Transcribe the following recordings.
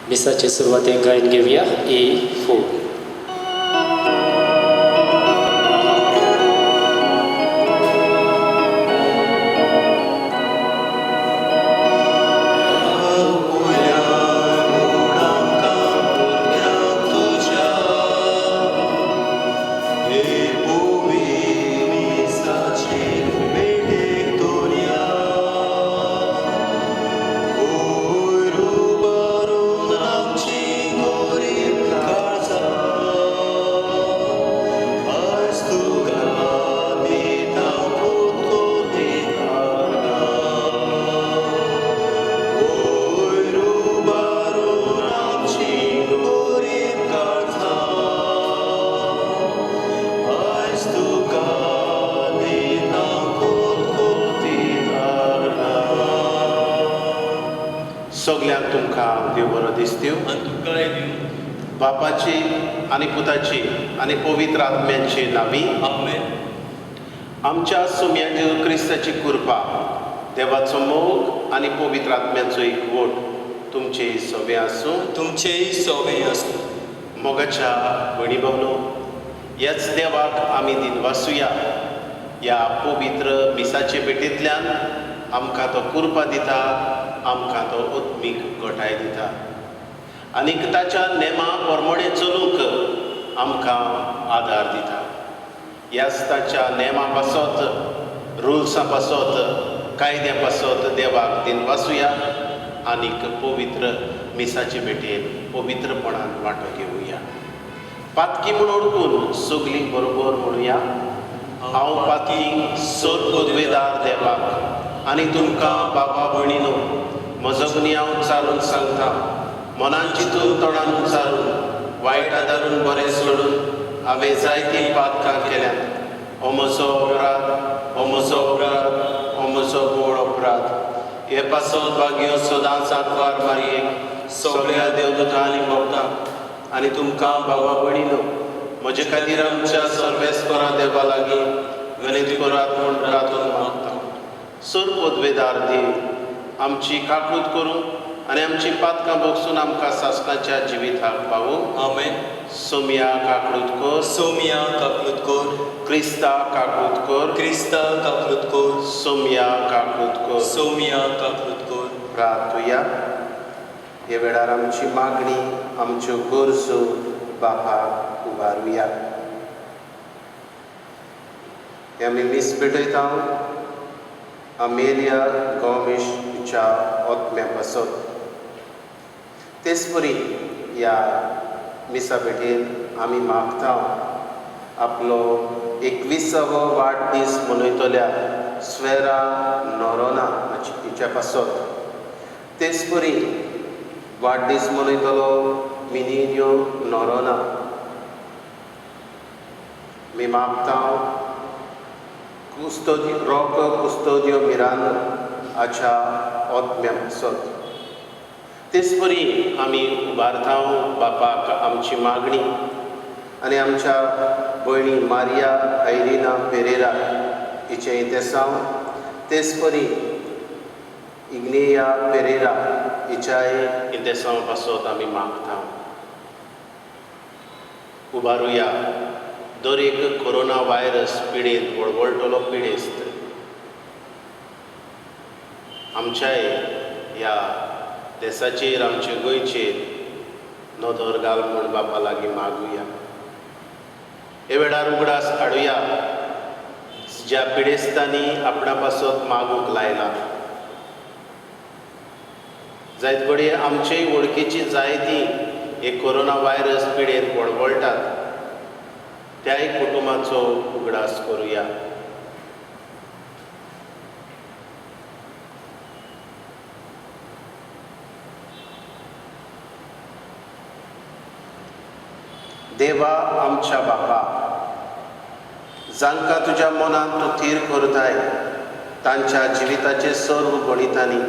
मिसाची सुरवात एक गायन घेऊया E4. सगल्यांक तुमकां देव बरो दीस दिवं आनी तुमकांय दिवं बापाची आनी पुताची आनी पवित्र आत्म्याची नांवी आमेन. आमच्या सुम्या जेजू क्रिस्ताची कृपा देवाचो मोग आनी पवित्र आत्म्याचो एकवट तुमचे सवे आसूं. तुमचेय सवे आसूं. मोगाच्या भयणी भावनो, ह्याच देवाक आमी दिनवासुया. ह्या पवित्र मिसाचे भेटेंतल्यान आमकां तो कृपा दिता, आमकां तो आत्मीक घटाय दिता आनीक ताच्या नेमा प्रमाणे चलूंक आमकां आदार दिता. ह्याच ताच्या नेमा पासत, रुल्सां पासत, कायद्या पासत देवाक दिनवासुया आनीक पवित्र मिसाचे भेटेन पवित्रपणान वांटो घेवया. पातकी म्हूण ओळखून सगलीं बरोबर म्हणुया. हांव पातकी सर पदवेदार देवाक आनी तुमकां बाबा भयणीनो, म्हजो गुन्यांव हांव चालून सांगता. मनान चिंतून तोंडान उच्चारून वायट आदारून बरें सोडून हांवें जायतीं पातकां केल्यात. हो म्हजो अपराध, हो म्हजो अपराध, हो म्हजो बोड अपराध. हे पासत भाग्यो सदांच आंकवार मारयेक सगळ्या देवदूतां आनी भक्तांक आनी तुमकां बाबा भयणीनो, म्हजे खातीर आमच्या सर्वेस्परा देवा लागीं विनंती करात म्हूण प्रार्थना मागता. सर पदवेदार देव, आमची काकूट करूं आनी आमची पातकां भोगसून आमकां सासणाच्या जिविताक पावूं. आमेन. सोम्या काकूट कर, सोम्या काकूट कर, क्रिस्ता काकूट कर, क्रिस्ता काकूट कर, सोम्या काकूट कर. सोम्या काकूट कर. प्रार्थुया. हे वेळार आमची मागणी, आमच्यो गरजो बापाक उबारुया. हे आमी मीस भेटयता अमेलिया गॉमिशच्या आत्म्या पासत. तेच परी ह्या मिसा भेटेन आमी मागता आपलो 21वो वाडदीस मनयतल्या स्वेरा नोरोना हिच्या पासत. तेच परी वाडदीस मनयतलो मिनिन्यो नोरोना. मी मागता रॉको कुस्तोदियो मिरानो हाच्या आत्म्या पासत. तेच परी आमी उबारता बापाक आमची मागणी आनी आमच्या भयणी मारिया आयरिना पेरेरा हिचे इंतेसांव. तेच परी इग्नेया पेरेरा हिच्याय इंतेसांव पासत आमी मागता. उबारुया. दर एक कोरोना व्हायरस पिडेन वळवळटलो पिडेस्त आमच्याय ह्या देशाचेर, आमचे गोंयचेर नदर घाल म्हूण बापा लागीं मागुया. हे वेळार उगडास हाडुया ज्या पिडेस्तांनी आपणा पासत मागूंक लायला. जायत घडये आमचेय वळखीची जायतीं हे कोरोना व्हायरस पिडेन वळवळटात. त्याय कुटुंबाचो उगडास करुया. देवा आमच्या बापा, जांकां तुज्या मनांत तूं थीर करताय, तांच्या जिविताचे सर्व गणितांनी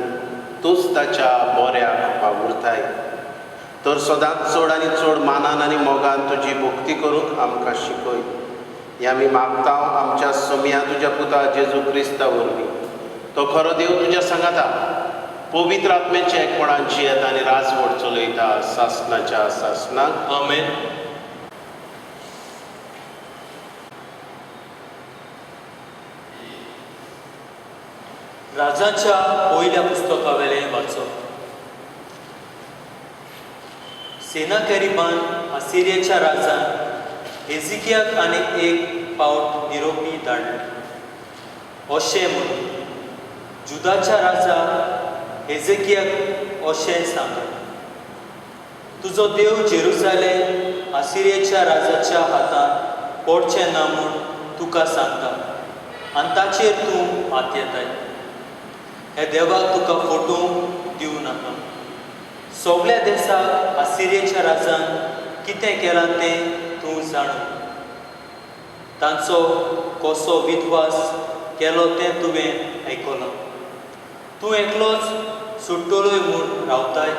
तूंच ताच्या बऱ्याक वावुरताय. तर सदांच चड आनी चड मानान आनी मोगान तुजी भक्ती करूंक आमकां शिकय. हें आमी मागता आमच्या सोम्या तुज्या पुता जेजू क्रिस्ता वरवीं. तो खरो देव तुज्या सांगाता पवित्र आत्म्याच्या एकपणान जियेता आनी राजवट चलोवता. उलयता सासणाच्या सासणाक. आमेन. राजाच्या पयल्या पुस्तकावेलें वाचप. सेनाकेरीबान असिरियाच्या राजान हेजिकियाक आनीक एक फावट निरोपी धाडलो. अशें म्हणून जुदाच्या राजा हेजिकियाक अशें सांगलें, तुजो देव जेरुसालेम असिरियाच्या राजाच्या हातांत पडचें ना म्हूण तुका सांगता, आनी ताचेर तूं हात येताय. हे देवाक तुका फटोवंक दिवं नाका. सगळ्या देशाक असिरियाच्या राजान कितें केलां तें तूं जाण. तांचो कसो विद्वास केलो तें तुवें आयकलां. तूं एकलोच सुट्टलोय म्हूण रावताय.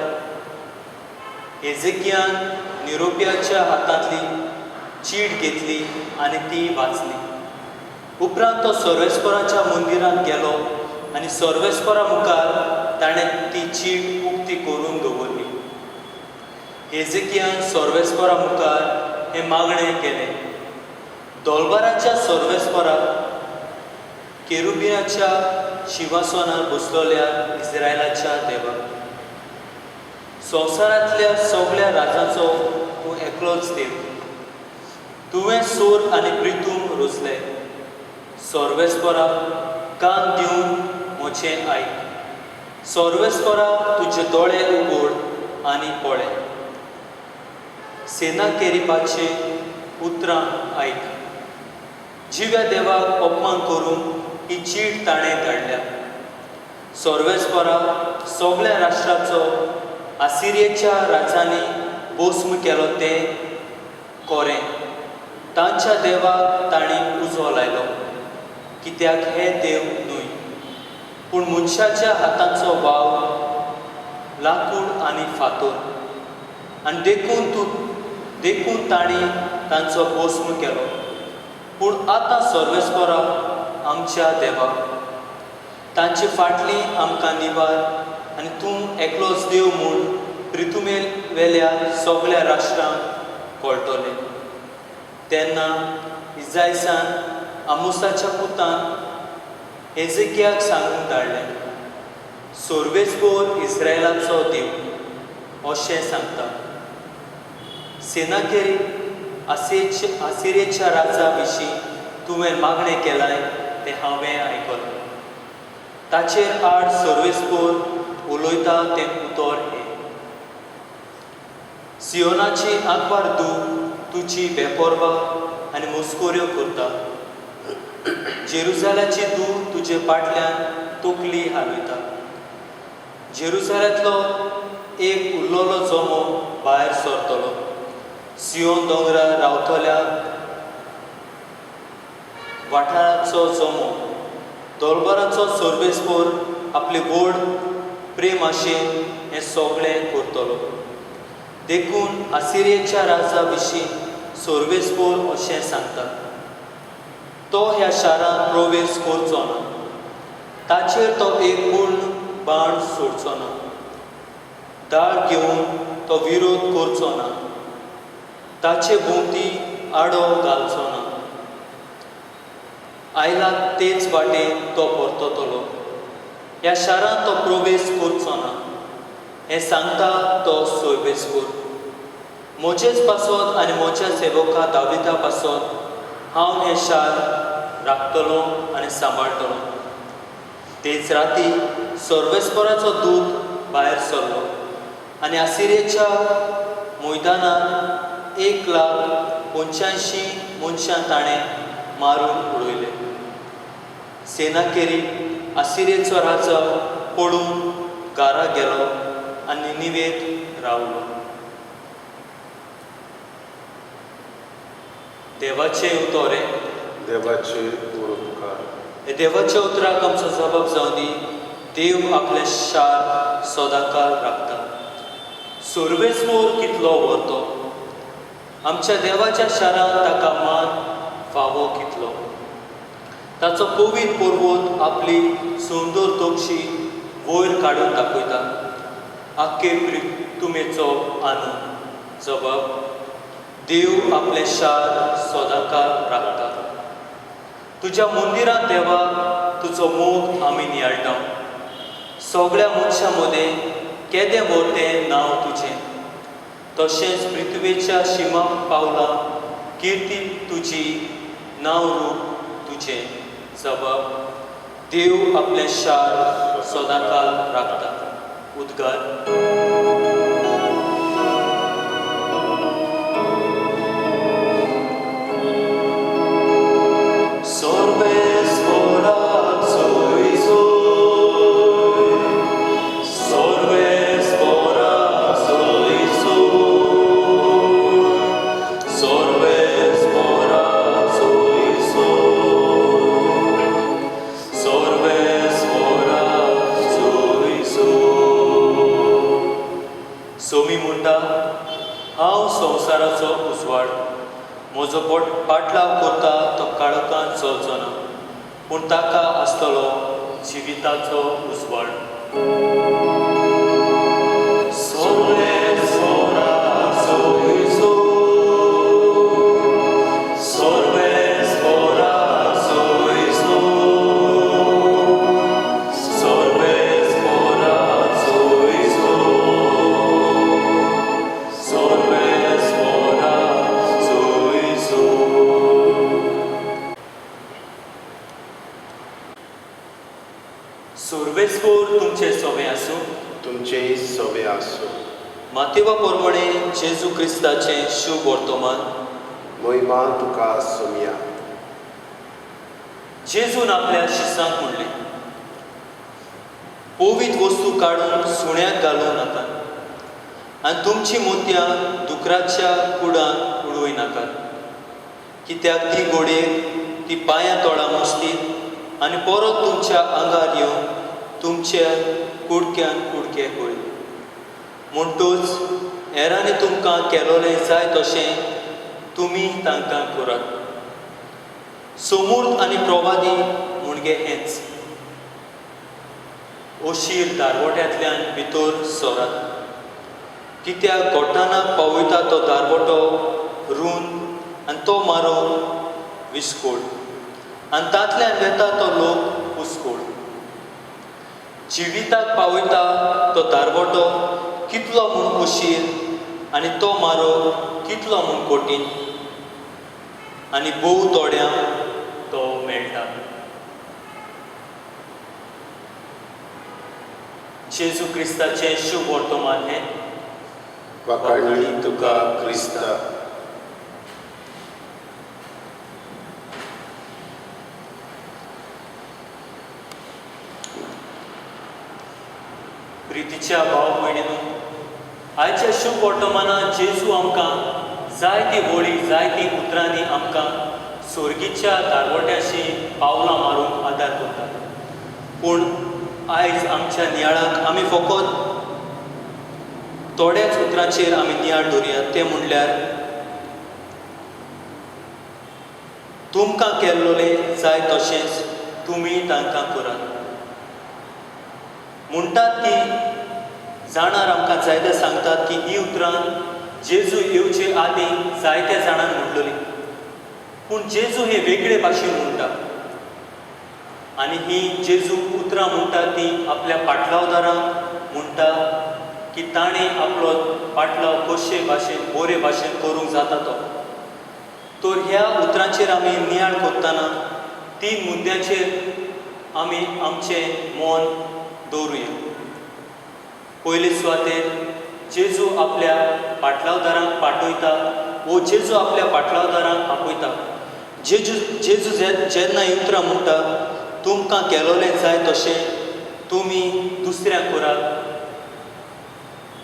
हेजिकियान निरोप्याच्या हातांतली चीट घेतली आनी ती वाचली. उपरांत तो सर्वेस्पराच्या मंदिरांत गेलो आनी सर्वेस्परा मुखार ताणें ती चीट उक्ती करून दवरली. हेजिकियान सर्वेस्परा मुखार हें मागणें केलें, दोलबाराच्या सर्वेस्पराक केरुबिनाच्या शिवासनार बसलोल्या इस्रायलाच्या देवाक, संवसारांतल्या सगळ्या राजांचो तूं एकलोच देव. तुवें सोर आनी प्रितूम रुजले. सर्वेस्परा कान दिवन म्हजें आयक. सर्वेस्परा तुजे दोळे उगड आनी पळय. सेनाकेरीबाचे उतरां आयक. जिव्या देवाक अपमान करून ही चीट ताणें धाडल्या. सर्वेस्परा सगळ्या राष्ट्राचो असिरियाच्या राजांनी भस्म केलो तें कोरें. तांच्या देवाक तांणी उजो लायलो, कित्याक हे देव न्हय, पूण मनशाच्या हातांचो वाव, लाकूड आनी फातर. आनी देखून तांणी तांचो भस्म केलो. पूण आतां सर्वेस्परा आमच्या देवाक, तांचे फाटली आमकां निबार आनी तूं एकलोच देव म्हूण प्रितुमे वेल्या सगळ्या राष्ट्रांक कळटलें. तेन्ना इजायसान आमोसाच्या पुतान हेजिकियाक सांगून धाडलें, सर्वेस्पर इस्रायलाचो देव अशें सांगता, सेनाकेरीब असिरियाच्या राजा विशीं तुवें मागणें केलाय तें हांवें आयकलां. ताचेर आड सर्वेस्पर उलयता तें उतर हें. सियोनाची आंकवार तुजी बेपरवा आनी मस्कोऱ्यो करता. जेरुसाल्याची तुजे फाटल्यान तोकली हालयता. जेरुसाल्यांतलो एक उरलोलो जोमो भायर सरतलो. सियोन दोंगरार रावतल्या वाठाराचो जोमो, दोलबाराचो सर्वेस्पर आपले व्हड प्रेम आशेन हें सगळें करतलो. देखून असिरियाच्या राजा विशीं सर्वेस्पर अशें सांगता, तो ह्या शारांत प्रवेश करचो ना. ताचेर तो एक पूर्ण बाण सोडचो ना. दाळ घेवन तो विरोध करचो ना. ताचे भोंवती आडो घालचो ना. आयला तेच वाटेन तो परततलो. ह्या शारांत तो प्रवेश करचो ना. हें सांगता तो सर्वेस्पर. म्हजेच पासत आनी म्हज्या सेवका दाविदा पासत हांव हें शार राखतलों आनी सांबाळटलों. तेच राती सर्वेस्पराचो दूत भायर सरलो आनी असिरियाच्या मैदानांत 1,85,000 मनशां ताणें मारून उडयले. सेनाकेरीब असिरियाचो राजा पळून घरा गेलो आनी निवेद रावलो. देवाचे उतोरे. देवाचे उपकार. हे देवाच्या उतराक आमचो जबाब जावन दी. देव आपले शार सदांकाळ राखता. सर्वेस्पर कितलो व्हरतो. आमच्या देवाच्या शारांत ताका मान फावो कितलो. ताचो पवित्र पर्वत आपली सुंदर तोकशी वयर काडून दाखयता. आख्खे तुमेचो आनंद जबाब देव आपले शार सोदांकाळ राखता. तुज्या मंदिरांत देवा तुजो मोग आमी नियाळटा. सगळ्या मनशां मदें केदें व्हरतें नांव तुजें. तशेंच पृथ्वेच्या शिमा पावला किर्ती तुजी नांव रूप तुजें जबाब देव आपले शार सोदांकाळ राखता. उद्गार सोमी म्हणटा हांव संवसाराचो उजवाड. म्हजो पाटलाव करता तो काळोखांत चलचो ना पूण ताका आसतलो जिविताचो उजवाड. सोर्वेस्पोर तुमचे सोबे आसूं. तुमचे सोबे आसूं. मातेवा पोरमणे जेजू क्रिस्ताचें शुभ वर्तमान. महिमा तुका सोमिया. जेजून आपल्या शिसांक म्हणलें पवित्र वस्तू काडून सुण्याक घालूं नाकात आनी तुमची मोतयां दुकराच्या कुडांत उडोवं नाकात. कित्याक ती घोडेर ती पांयां तोळां मुसतीत आनी परत तुमच्या आंगार येवन तुमच्या कुडक्यान कुडके पळय. म्हणटूच हेरांनी तुमकां केलोलें जाय तशें तुमी तांकां करात. समूर्त आनी प्रवादी म्हणजे हेंच. ओशीर दारवट्यांतल्यान भितर सोरात. कित्याक गोठानाक पावयता तो दारवटो रूंद आनी तो मारो विस्कोड आनी तांतल्यान वेता तो लोक हुस्कोड. जिविताक पावयता तो दारवटो कितलो म्हूण ओशीर आनी तो मारो कितलो म्हूण कोटीन आनी भोव थोड्यांक तो मेळटा. जेजू क्रिस्ताचें शुभ वर्तमान हें. वाखाणली तुका क्रिस्ता. प्रितीच्या भाव भयणीनो, आयच्या शुभ वर्तमानांत जेजू आमकां जायती व्हळी जायती उतरांनी आमकां सोर्गीच्या दारवट्याशी पावलां मारूंक आदार करता. पूण आयज आमच्या नियाळाक आमी फकत थोड्याच उतरांचेर आमी नियाळ दवरया. ते म्हणल्यार तुमकां केल्लोलें जाय तशेंच तुमी तांकां करात. म्हणटात की जाणां आमकां जायते सांगतात की ही उतरां जेजू येवचे आदीं जायत्या जाणांक म्हणटली. पूण जेजू हे वेगळे भाशेन म्हणटा आनी ही जेजू उतरां म्हणटा ती आपल्या पाटलावदारांक म्हणटा की ताणें आपलो पाटलाव कशे भाशेन बरे भाशेन करूंक जाता तो. तर ह्या उतरांचेर आमी नियाळ करतना 3 मुद्द्यांचेर आमी आमचें मन दवरुया. पयले सुवातेर जेजू आपल्या पाटलावदारांक पाठयता वो जेजू आपल्या पाटलावदारांक आपयता. जेजू जेन्ना ही उतरां म्हणटा तुमकां केलोलें जाय तशें तुमी दुसऱ्यांक करात.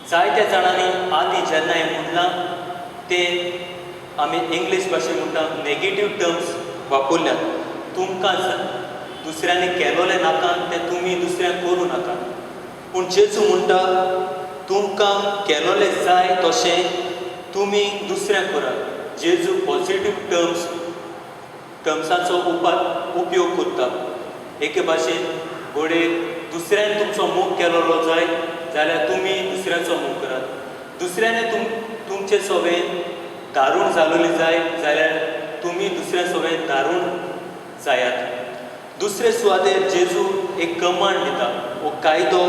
जायत्या जाणांनी आदीं जेन्ना हें म्हणलां तें आमी इंग्लीश भाशेन म्हणटा नेगेटीव टर्म्स वापरल्यात. तुमकां दुसऱ्यांनी केलोलें नाका तें तुमी दुसऱ्यांक करूं नाका. पूण जेजू म्हणटा तुमकां केलोलें जाय तशें तुमी दुसऱ्यांक करात. जेजू पॉजिटीव टर्म्साचो उपयोग करता. एके भाशेन घोडे दुसऱ्यान तुमचो मोग केलोलो जाय जाल्यार तुमी दुसऱ्याचो मोग करात. दुसऱ्याने तुमचे सवेन दारूण जालोली जाय जाल्यार तुमी दुसऱ्या सवेन दारूण जायात. दुसरे सुवातेर जेजू एक कमांड दिता, वो कायदो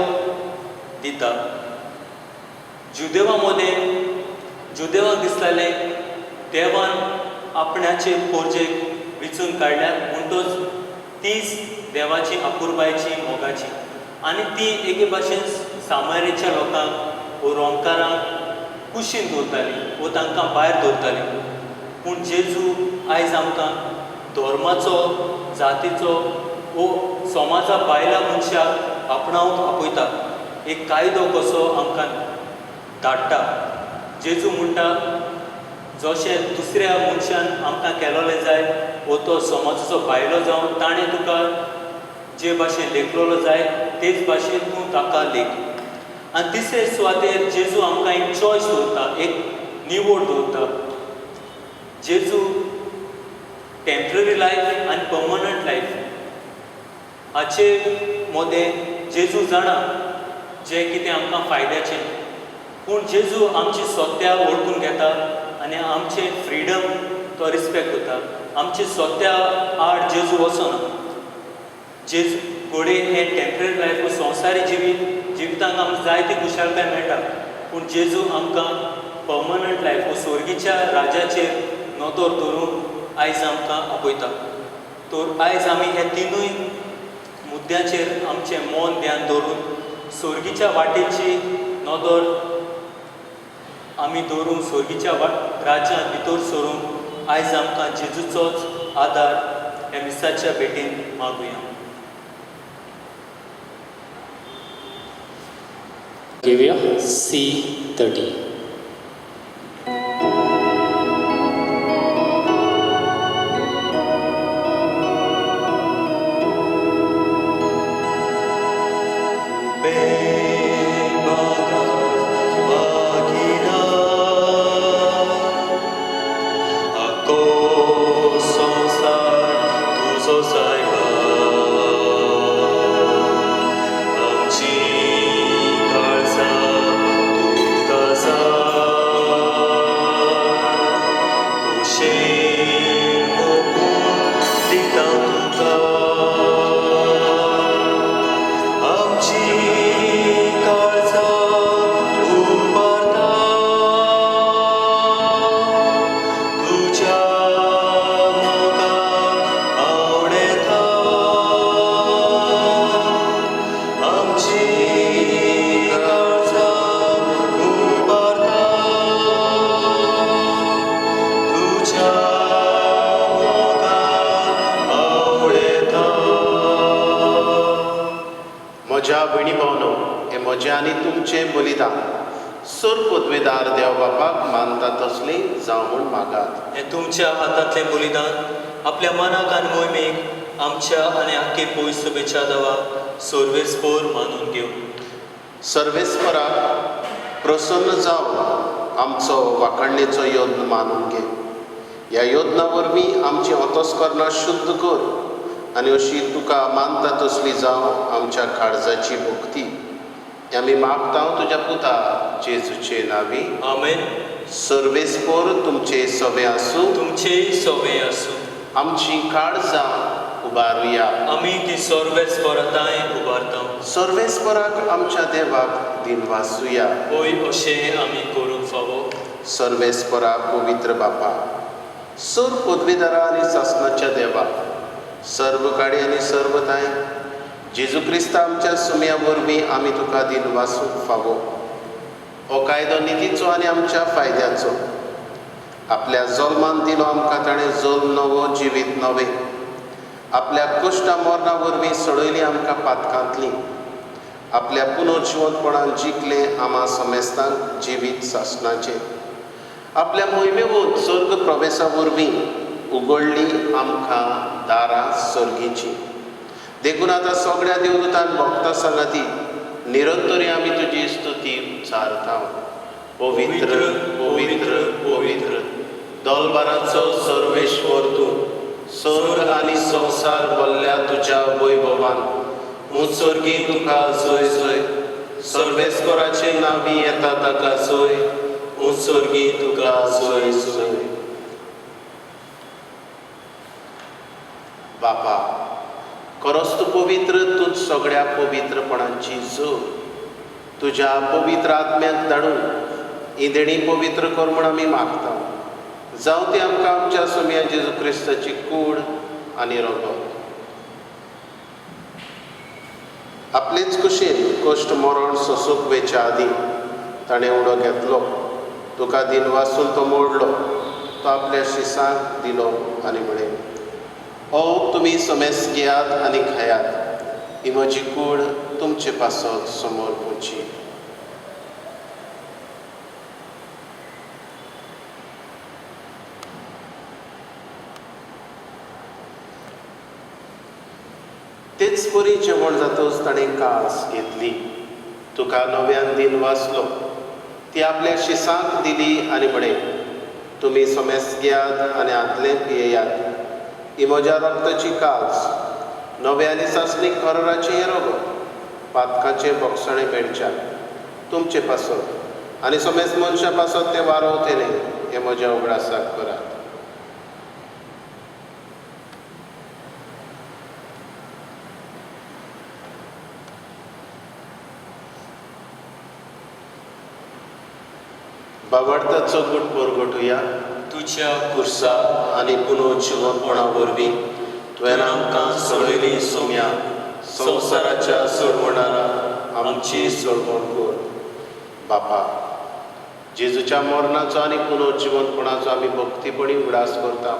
दिता. जुदेवाक दिसतालें देवान आपणाचे पोरजेक विचून काडल्यात म्हणटोच तीच देवाची आपुरबायची मोगाची. आनी ती एके भाशेन सामारीच्या लोकांक वो रोमकारांक कुशीन दवरताली वो तांकां भायर दवरताली. पूण जेजू आयज आमकां धर्माचो जातीचो वो समाजा भायल्या मनशाक आपणावंक आपयता. एक कायदो कसो आमकां धाडटा. जेजू म्हणटा जशें दुसऱ्या मनशान आमकां केलोलें जाय वो तो समाजाचो भायलो जावन ताणें तुका जे भाशेन लेखलोलो जाय तेच भाशेन तूं ताका लेख. आनी तिसरे सुवातेर जेजू आमकां एक चॉयस दवरता, एक निवड दवरता. जेजू टेम्पररी लायफ आनी पर्मनंट लायफ हाचे मदें जेजू जाणा जें कितें आमकां फायद्याचें. पूण जेजू आमची सत्या वळखून घेता आनी आमचें फ्रिडम तो रिस्पेक्ट करता. आमचे सत्या आड जेजू वचना. जेजू घोडे हें टेम्पररी लायफ संवसारी जिवितांत आमकां जायती खुशालकाय मेळटा. पूण जेजू आमकां पर्मनंट लायफ वो स्वर्गीच्या राजाचेर नदर दवरून आयज आमकां आपयता. तर आयज आमी हे तिनूय मुद्द्याचेर आमचें मन ध्यान दवरून स्वर्गीच्या वाटेची नदर आमी दवरून स्वर्गीच्या राज्यांत भितर सरून आयज आमकां जेजूचोच आदार ह्या मिसाच्या भेटीन मागुया. घेवया C30. म्हज्या भयणी भावनो, हें म्हजें आनी तुमचें बलिदान सर पदवेदार देव बापाक मानता तसली जावं म्हूण मागात. हें तुमच्या हातांतलें बलिदान आपल्या मनाक आनी मोहिमेक आमच्या आनी आख्खे पयस सभेच्या देवाक सर्वेस्पर मानून घेवन सर्वेस्पराक प्रसन्न जावन आमचो वाखणणेचो यत्न मानून घे. ह्या यत्ना वरवीं आमची अंतस्करणां शुद्ध कर आनी अशी तुका मानता तसली जावं आमच्या काळजाची भक्ती. आमी मागता तुज्या पुता जेजूचे नांवी. आमेन. सर्वेस्पर तुमचे सवे आसूं. तुमचेय सवे आसूं. आमची काळजां उबारुया. आमी ती सर्वेस्परताय उबारता. सर्वेस्पराक आमच्या देवाक दिनवासुया. होय अशें आमी करूंक फावो. सर्वेस्परा पवित्र बापा, सर पदवीदारा आनी शासनाच्या देवा, सर्व काळी आनी सर्वताय जेजू क्रिस्त आमच्या सुम्या वरवीं आमी तुका दिनवासूंक फावो. हो कायदो नितीचो आनी आमच्या फायद्याचो. आपल्या जल्मान दिलो आमकां ताणें जल्म नवो जिवीत नवें. आपल्या कश्टा मरणा वरवीं सडयली आमकां पातकांतलीं. आपल्या पुनर्जिवंतपणान जिखलें आम्हा समेस्तांक जिवीत शासनाचें. आपल्या मोहिमेवंत सर्ग प्रवेशा वरवीं उगडली आमकां दारां सर्गीची. देखून आतां सगळ्या देवदूतान भक्तां सांगाती निरंतरी आमी तुजी स्तुती उच्चारता. पवित्र पवित्र पवित्र दलबाराचो सर्वेश्वर तूं. स्वर्ग आनी संवसार भरल्या तुज्या वैभवान. मुत्सर्गी तुका जय जय. सर्वेस्पराचे नावी येता ताका सोय, उत्सर्गी तुका सोय सोय. बापा, खरोच तूं पवित्र, तूंच सगळ्या पवित्रपणांची जोड. तुज्या पवित्र आत्म्याक धाडून ही देणी पवित्र कर म्हूण आमी मागता. जावं ती आमकां आमच्या सोम्या जेजू क्रिस्ताची कूड आनी रगत. आपलेच कुशीन कश्ट मरण सोंसूंक वेच्या आदीं ताणें उडो घेतलो. तुका दिन वाचून तो मोडलो. तो आपल्या शिसांक दिलो आनी म्हळें, ओ तुमी समेस घेयात आनी खायात. ही म्हजी कूड तुमचे पासत समोर पोची. तेच बरी जेवण जातच ताणें कास घेतली. तुका नव्यान दिन वाचलो. ती आपल्या शिसांक दिली आनी म्हळें, तुमी समेस घेयात आनी आदलें पियेयात. ही म्हज्या रक्ताची कास, नवे आनी सासणीक हरराचें हें रगत, पातकाचें भोगसणें मेळच्याक तुमचे पासत आनी समेस मनशा पासत तें वारोवतलें हें म्हज्या उगडासाक करात. बावडताचो गूट परगटुया. तुझ्या खुर्सा आनी पुनर्जीवनपणा वरवीं तुवें आमकां सोडयली सोम्या. संवसाराच्या सोडवणारा आमची सोडवण कर. बापा, जेजूच्या मरणाचो आनी पुनर्जीवनपणाचो आमी भक्तीपणी उगडास करता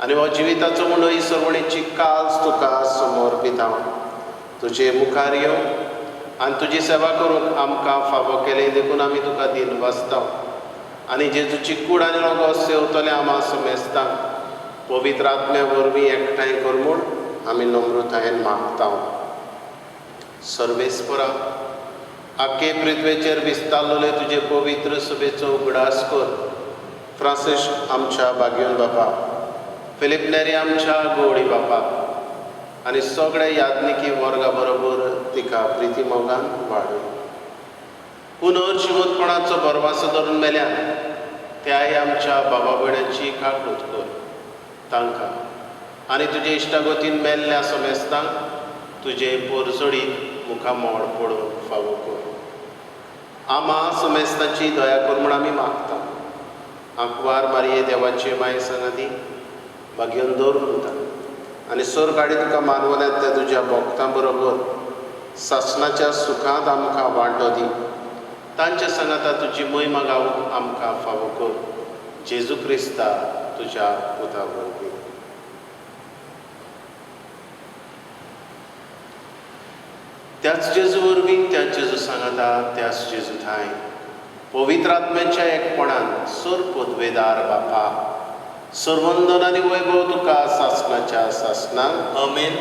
आनी हो जिविताचो म्हणून ही सर्वणेची कास तुका समर्पिता. तुजे मुखार यो आनी तुजी सेवा करूंक आमकां फावो केले देखून आमी तुका दिन वाचता आनी जेजूची कूड आनी रगत सेवतले आमा समेस्ता. पवित्र आत्म्या वरवीं एकठांय कर म्हूण आमी नम्रतायेन मागता. सर्वेस्परा, आख्खे पृथ्वेचेर विस्तारलेले तुजे पवित्र सभेचो उगडास कर. फ्रांसीस आमच्या बागयोन बापा, फिलीप नेरी आमच्या गवळी बापा आनी सगळे याज्ञिकी वर्गा बरोबर तिका प्रिती मोगान वाडय. पुनर्जीवनपणाचो भरवसो धरून मेल्यान त्याय आमच्या बाबा भयणांची काकूट कर. तांकां आनी तुजे इश्टागतीन मेल्ल्या समेस्तांक तुजे पोरसोडीत मुखामोड पडोवंक फावो कर. आमा समेस्तांची दया कर म्हूण आमी मागता. आंकवार मारये देवाचे माय सांगाती बागयोन दवरून उरता आनी सर गाडी तुका मानवल्यात त्या तुज्या भक्तां बरोबर सासणाच्या सुखांत आमकां वांटो दी. तांच्या सांगाता तुजी महिमा गावूंक आमकां फावो कर. जेजू क्रिस्ता तुज्या पुता वरवीं. त्याच जेजू वरवीं, त्याच जेजू सांगाता, त्याच जेजू थाय पवित्र आत्म्याच्या एकपणान सर पदवेदार बापा, सर्वंदन आनी वैभव तुका सासणाच्या सासणाक. आमेन.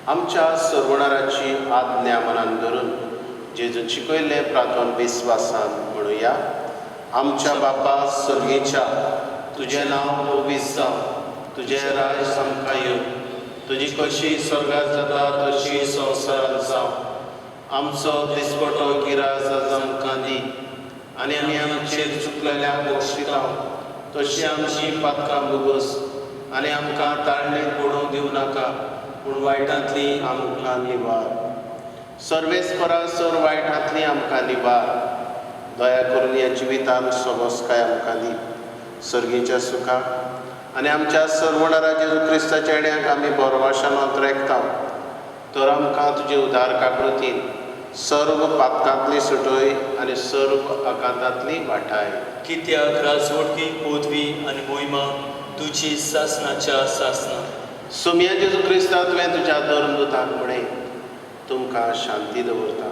आमच्या सर्वणाराची आज्ञा मनान धरून जेजून शिकयले प्रार्थन विस्वासान म्हणुया. आमच्या बापा सर्गेच्या, तुजें नांव पवित्र जावं. तुजें राज आमकां येवं. तुजी कशी स्वर्गांत जाता तशी संवसारांत जावं. आमचो दिसपटो गिरास आज आमकां दी आनी आमी आमचेर चुकलेल्यांक बक्षिता तशी आमची पातकां भोगोस आनी आमकां ताळणेक पडूंक दिवं नाका पूण वायटांतली आमकां निवार. सर्वेस्परा सर वायटांतली आमकां निवार. दया करून ह्या जिवितांत समस्काय आमकां दी. सर्गेच्या सुखाक आनी आमच्या सर्वणारा जेजू क्रिस्ताच्या येण्याक आमी बरवाशान अंतरेकता. तर आमकां तुजे उदार काकृतीन सर्व पातकांतली सुटय आनी सर्व आकांतांतली वाटाय. कित्याक राजवटकी पदवी आनी मोहिमा तुजी सासणाच्या सासना. सोम्या जेजू क्रिस्ता तुवें तुज्या धर्मदूताक म्हणें, तुमकां शांती दवरता.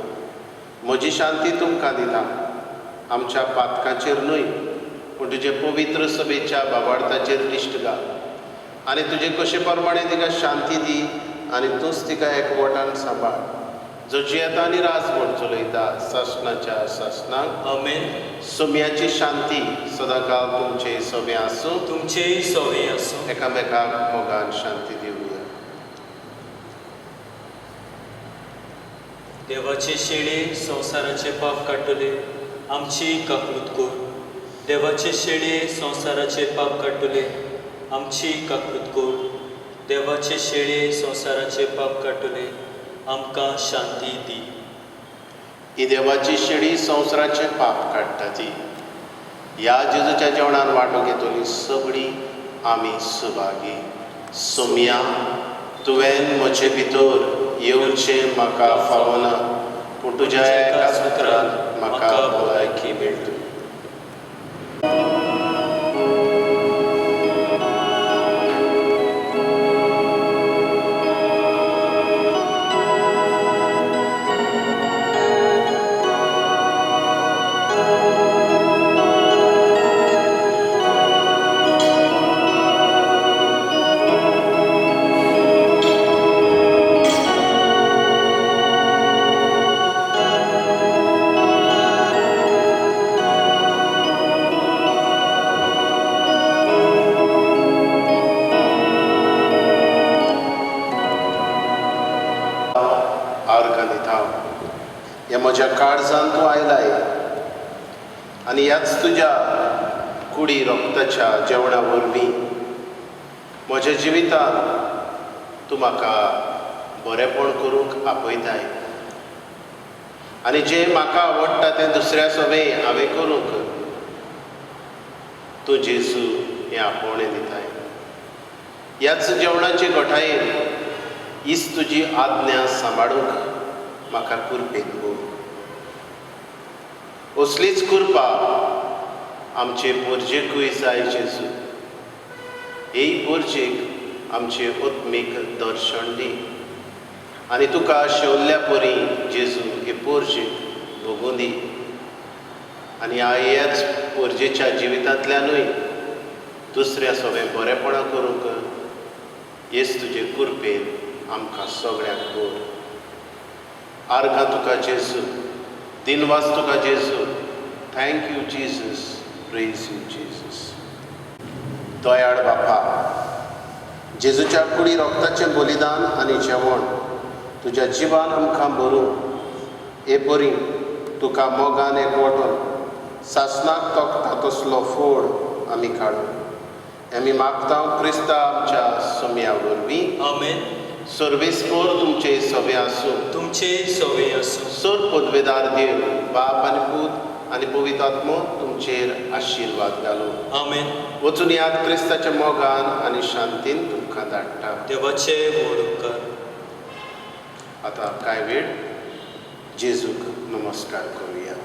म्हजी शांती तुमकां दिता. आमच्या पातकांचेर न्हय पूण तुजे पवित्र सभेच्या बाबार्थाचेर दिश्ट घाल आनी तुजे कशे प्रमाणे तिका शांती दी आनी तूंच तिका एकवटान सांबाळ. जो जियेता आनी राजवट चलयता सासणाच्या सासणाक. आमेन. सोम्याची शांती सदांकाळ तुमचे सोबे आसूं. तुमचेय सोवे आसूं. एकामेकाक मोगान शांती दिवया. देवाचे शेळे संवसाराचे पाप काडटले, आमची काकूट कोर. देवाचे शेळे संवसाराचे पाप काडटले, आमची काकूट कोर. देवाचे शेळे संवसाराचे पाप काडटले, आमकां शांती दी. ही देवाची शेळी संवसाराचे पाप काडटा ती. ह्या जेजूच्या जेवणान वांटो घेतली सगळीं आमी सुभागी. सोम्या, तुवें म्हजे भितर येवचें म्हाका फावना, पूण तुज्या एकाच उतरान म्हाका भलायकी मेळटली. हे म्हज्या काळजान तूं आयलाय आनी ह्याच तुज्या कुडी रोगताच्या जेवणा वरवीं म्हज्या जिवितान तूं म्हाका बरेपण करूंक आपयताय. आनी जें म्हाका आवडटा तें दुसऱ्या सोबें हांवें करूंक तूं जेजू हें आपोवणें दिताय. ह्याच जेवणाचे घोटायेन हीच तुजी आज्ञा सांबाळूंक म्हाका कुरपेक गो. असलीच कुरपा आमचे पोरजेकूय जाय जेजू. हे पोरजेक आमचे आत्मीक दर्शन दी आनी तुका शेवल्ल्या परी जेजू हे पोरजेक भोगूं दी. आनी ह्याच पोरजेच्या जिवितांतल्यानूय दुसऱ्या सोबें बरेपणां करूंक हेच तुजे कुरपेन आमकां सगळ्यांक कोर. आर्गां तुका जेजू, दिनवास तुका जेजू. Thank you Jesus, praise you Jesus. Dayal बापा, जेजूच्या कुडी रोगताचें बलिदान आनी जेवण तुज्या जिवान आमकां भरूं हे बरी तुका मोगान एकवटून सासणाक तोखता तसलो फोड आमी काडूं. आमी मागता क्रिस्ता आमच्या सोम्या वरवीं. आमेन. सर्वेस्पोर तुमचे सवे आसूं. तुमचे सवे आसूं. सोर पदवेदार देव बाप आनी पूत आनी पवित्र आत्मो तुमचेर आशिर्वाद घालूं. आमेन. वचून याद क्रिस्ताच्या मोगान आनी शांतीन तुमकां धाडटा. देवाचे व्हड उपकार. आतां कांय वेळ जेजूक नमस्कार करुया.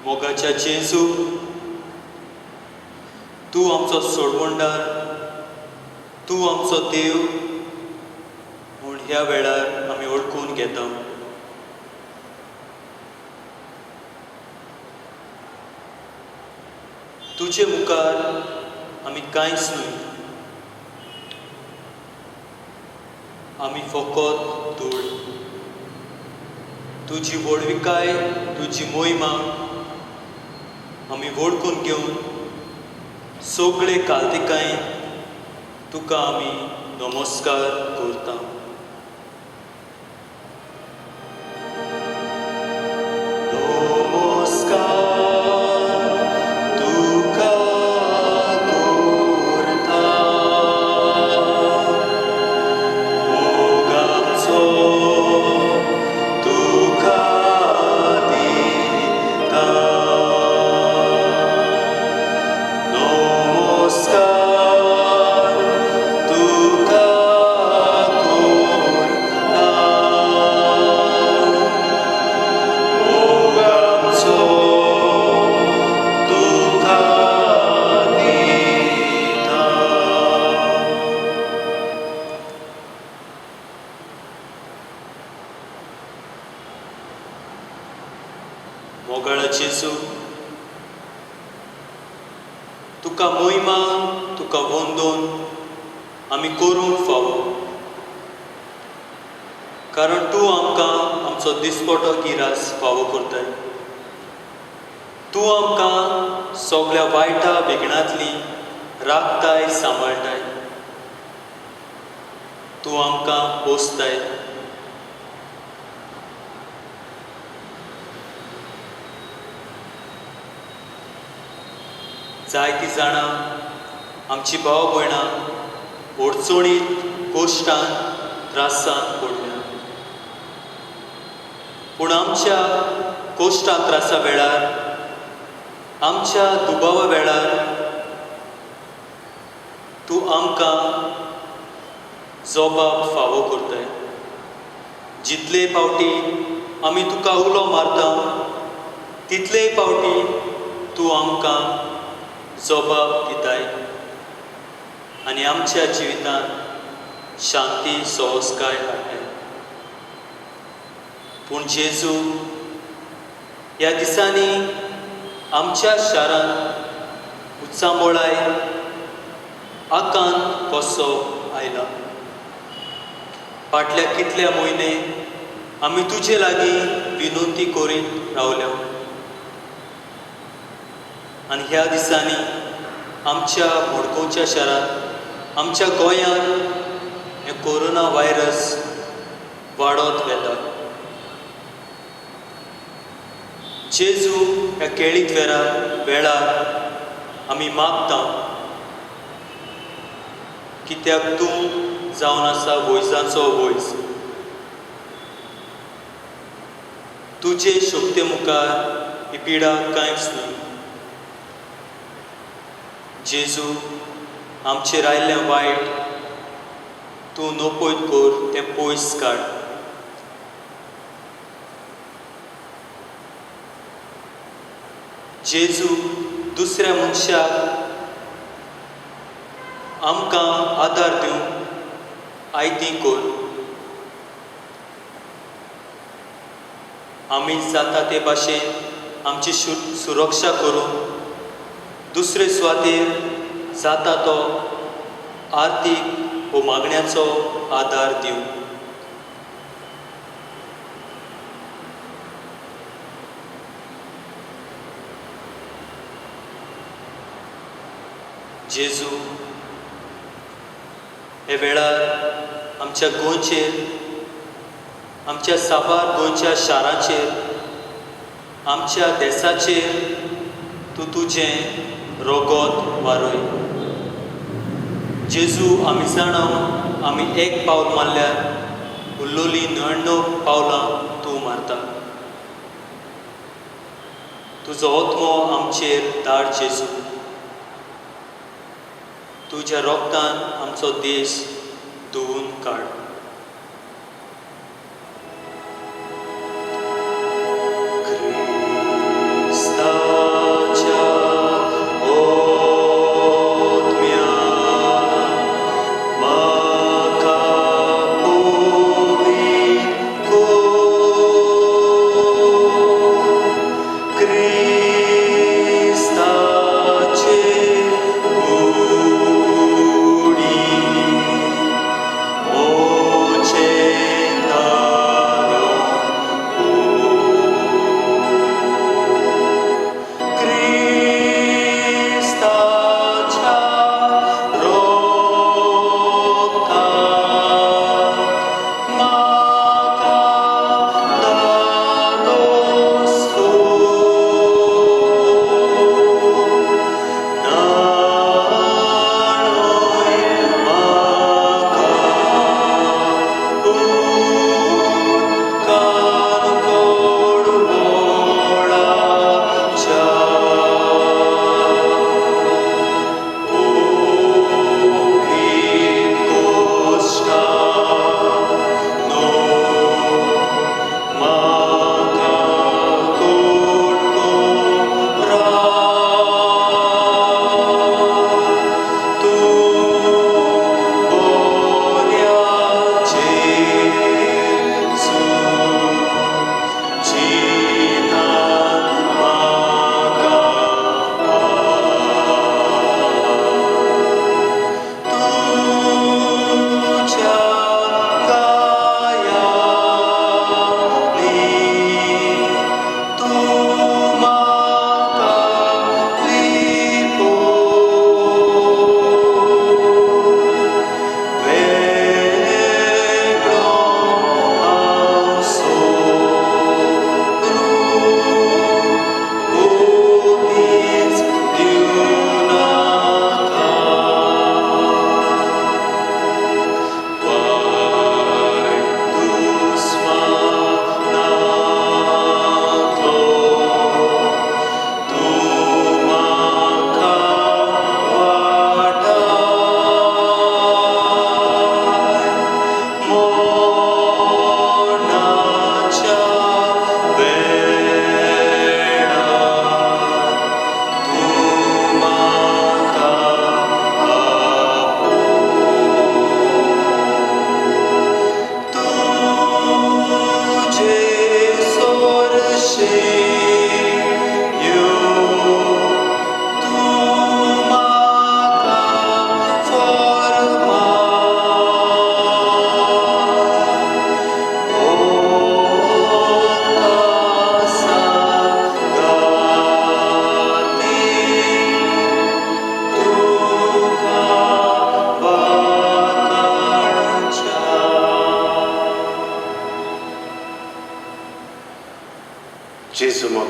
मोगाच्या जेजू, तूं आमचो सोडवणदार, तूं आमचो देव म्हूण ह्या वेळार आमी ओळखून घेता. तुजे मुखार आमी कांयच न्हय. आमी फकत धूळ. तुजी व्हडविकाय, तुजी मोहिमा आमी वळखून घेवन सगळे काल्तिकाय तुका आमी नमस्कार करता. मोगाळा जेजू, तुका मोहिमा, तुका वंदन आमी करूंक फावो, कारण तूं आमकां आमचो दिसपटो गिरास फावो करताय. तूं आमकां सगळ्या वायटा विघ्नांतली राखताय, सांबाळटाय. तूं आमकां पोसताय. जायतीं जाणां आमची भाव भयणां अडचणींत, कोश्टांत, त्रासांत पडल्या. पूण आमच्या कोश्टा त्रासा वेळार, आमच्या दुबावा वेळार तूं आमकां जबाब फावो करताय. जितले फावटी आमी तुका उलो मारता, तितले फावटी तूं आमकां जबाब दिताय आनी आमच्या जिवितांत शांती, सोवस्काय हाडटाय. पूण जेजू, ह्या दिसांनी आमच्या शारांत उत्सामोळाय आकांत कसो आयला. फाटल्या कितल्या म्हयने आमी तुजे लागीं विनंती करीत रावल्या, आनी ह्या दिसांनी आमच्या मडगांवच्या शारांत, आमच्या गोंयांत हें कोरोना वायरस वाडत वेता. जेजू, ह्या केळीत वेळार आमी मागता, कित्याक तूं जावन आसा वैजाचो वैज. तुजे शक्ती मुखार ही पिडा कांयच न्हय. जेजू, आमचेर आयिल्लें वायट तूं नपयत कर, तें पयस काड. जेजू, दुसऱ्या मनशाक आमकां आदार दिवंक आयतीं कर. आमी जाता ते भाशेन आमची सुरक्षा करून दुसरे सुवातेर जाता तो आर्थीक व मागण्याचो आदार दिवं. जेजू, हे वेळार आमच्या गोंयचेर, आमच्या साबार गोंयच्या शारांचेर, आमच्या देशाचेर तूं तुजें रोगोत वारय. जेजू, आमी जाणां आमी एक पावल मारल्यार उरलोलीं 99 पावलां तूं मारता. तुजो आत्मो आमचेर धाड जेजू. तुज्या रोगतान आमचो देश धुवून काड. Cristace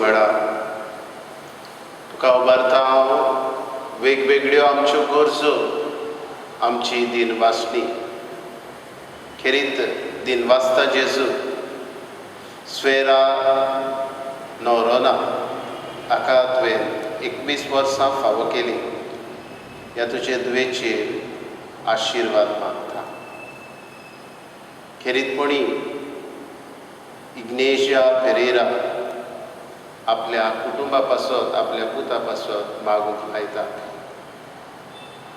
उजवाडा तुका उबारता हांव वेगवेगळ्यो आमच्यो गरजो आमची दिनवासणी खेरीत दिनवासता जेजू स्वेरा नवरोना हाका तुवें 21 वर्सां फावो केली ह्या तुजे दुवेचेर आशिर्वाद मागता खेरीतपणी इग्नेशिया पेरेरा आपल्या कुटुंबा पासत आपल्या पुता पासत मागूंक लायता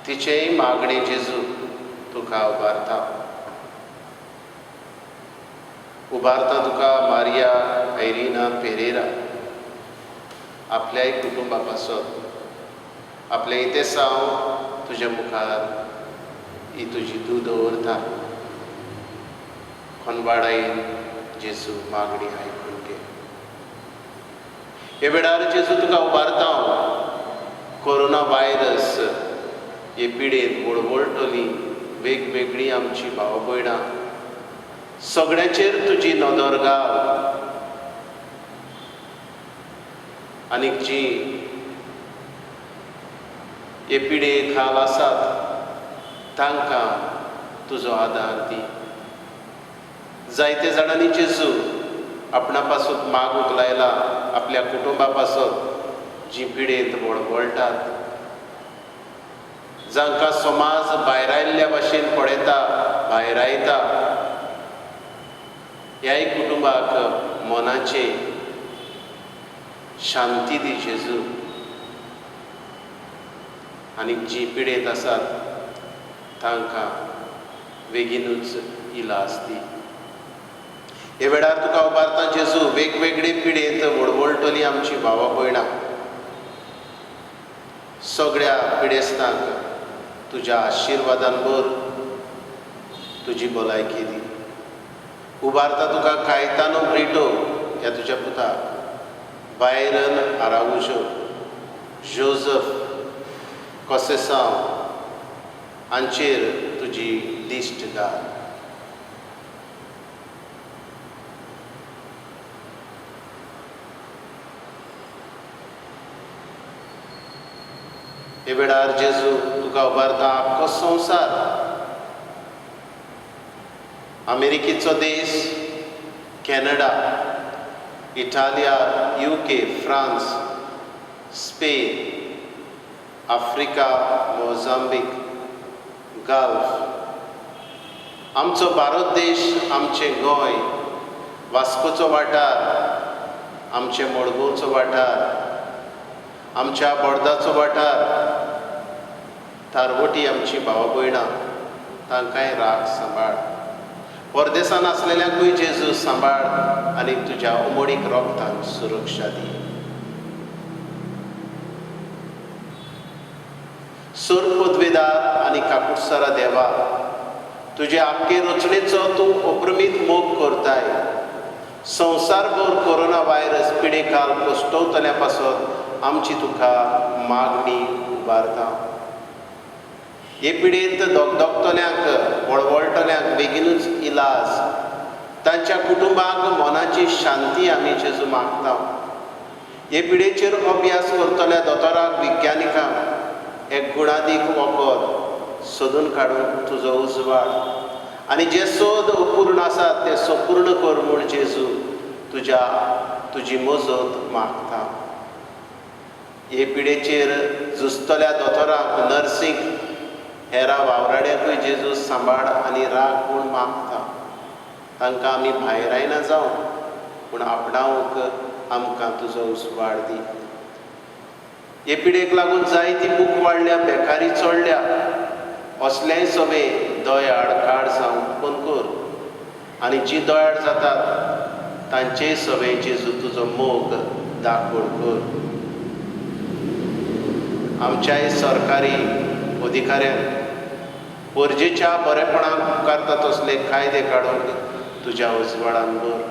तिचेय मागणे जेजू तुका उबारता तुका मारिया आयरिना पेरेरा आपल्याय कुटुंबा पासत आपल्या इतेसांव तुज्या मुखार ही तुजी तूं दवरता खनवाडायेन जेजू मागणी आयकून घे हे वेळार जेजू तुका उबारता कोरोना वायरस हे पिडेन वळवळटली वेगवेगळी आमची भाव भयणां सगळ्यांचेर तुजी नदर घाल आनीक जी हे पिडेक हाल आसात तांकां तुजो आदार दी जायते जाणांनी जेजू आपणा पासून मागूंक लायला आपल्या कुटुंबा पासत जी पिडेंत वळवळटात जांकां समाज भायर आयिल्ल्या भाशेन पळयता भायर आयता ह्याय कुटुंबाक मनाचे शांती दी जेजू आनी जी पिडेंत आसात तांकां बेगीनूच इलाज दी हे वेळार तुका उबारता जेजू वेगवेगळे पिडेंत वळवळटली आमची भावां भयणां सगळ्या पिडेस्तांक तुज्या आशिर्वादान भर तुजी भलायकी दी उबारता तुका कायतानो ब्रिटो ह्या तुज्या पुताक बायरन आराउजो जोझफ कोसेसांव हांचेर तुजी दिश्ट घाल हे वेळार जेजू तुका उबारता आख्खो संवसार अमेरिकेचो देश Canada Italia UK France Spain Africa Mozambique gulf आमचो भारत देश आमचें गोंय वास्कोचो वाठार आमचे मडगांवचो वाठार आमच्या बोर्दाचो वाठार तारवटी आमची भावां भयणां तांकांय राख सांबाळ परदेसान आसलेल्यांकूय जेजू सांबाळ आनी तुज्या उमडीक रोगतान सुरक्षा दी सूर पदवेदार आनी काकुटसारा देवा तुजे आख्खे रचणेचो तूं अप्रमीत मोग करताय संवसारभर कोरोना वायरस पिडेकाल कश्टवतल्या पासत आमची तुका मागणी उबारता हे पिडेंत दोगदोगतल्यांक वळवळटल्यांक बेगीनूच इलाज तांच्या कुटुंबाक मनाची शांती आमी जेजू मागता हे पिडेचेर अभ्यास करतल्या दोतोराक विज्ञानिकांक एक गुणादीक वखद सोदून काडून तुजो उजवाड आनी जे सोद अपूर्ण आसात ते संपूर्ण कर म्हूण जेजू तुजी मजत मागता हे पिडेचेर झुजतल्या दोतोराक नर्सींक हेरा वावराड्यांकूय जेजू सांबाळ आनी राख म्हूण मागता तांकां आमी भायर आयना जावं पूण आपणावंक आमकां तुजो उजवाड दी हे पिडेक लागून जायती बूक वाडल्या बेकारी चडल्या असलेय सवे दोयाड काड जावं ओपन कर आनी जी दोयाड जातात तांचेय सवे जेजू तुजो मोग दाखोड कर आमच्याय सरकारी अधिकाऱ्यांक गरजेच्या बरेपणाक उपकारता तसले कायदे काडूंक तुज्या उजवाडान भर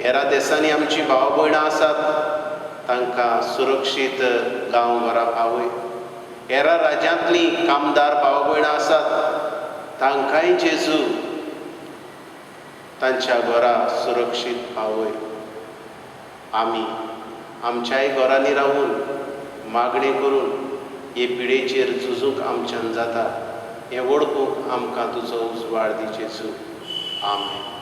हेरा देशांनी आमची भाव भयणां आसात तांकां सुरक्षीत गांव घरां पावय हेरा राज्यांतलीं कामदार भाव भयणां आसात तांकांय जेजू तांच्या घरा सुरक्षीत पावय आमी आमच्याय घरांनी रावून मागणी करून हे पिडेचेर झुजूंक आमच्यान जाता हें वळखूंक आमकां तुजो उजवाड दी जेजू. आमेन.